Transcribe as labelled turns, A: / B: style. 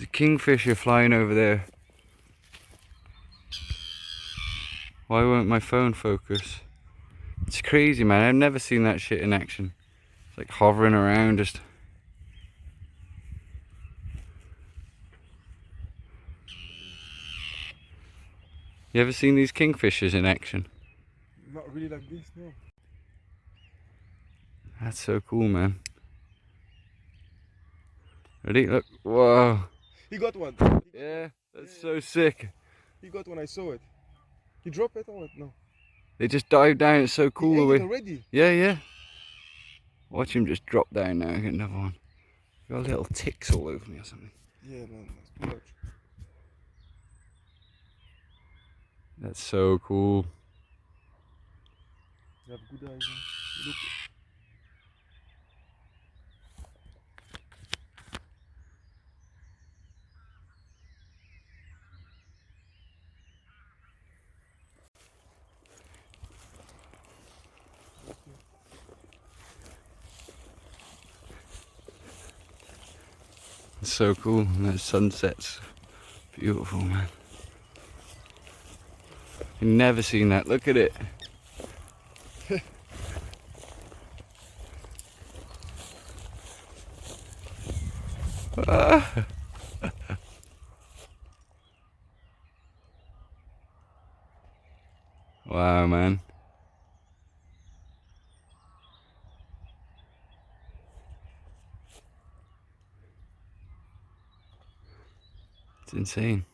A: There's a kingfisher flying over there. Why won't my phone focus? It's crazy, man. I've never seen that shit in action. It's like hovering around just. You ever seen these kingfishers in action?
B: Not really like this, no.
A: That's so cool, man. Ready? Look. Whoa.
B: He got one.
A: Yeah, that's so sick.
B: He got one, I saw it. He dropped it or what? No.
A: They just dive down. It's so
B: He
A: cool
B: ate
A: the
B: it
A: way.
B: already.
A: Yeah, yeah. Watch him just drop down now and get another one. Got little ticks all over me or something.
B: Yeah, man, that's too much.
A: That's so cool.
B: You have good eyes, man. Look.
A: It's so cool. And that sunset's beautiful, man. You've never seen that. Look at it. Ah. Wow, man. It's insane.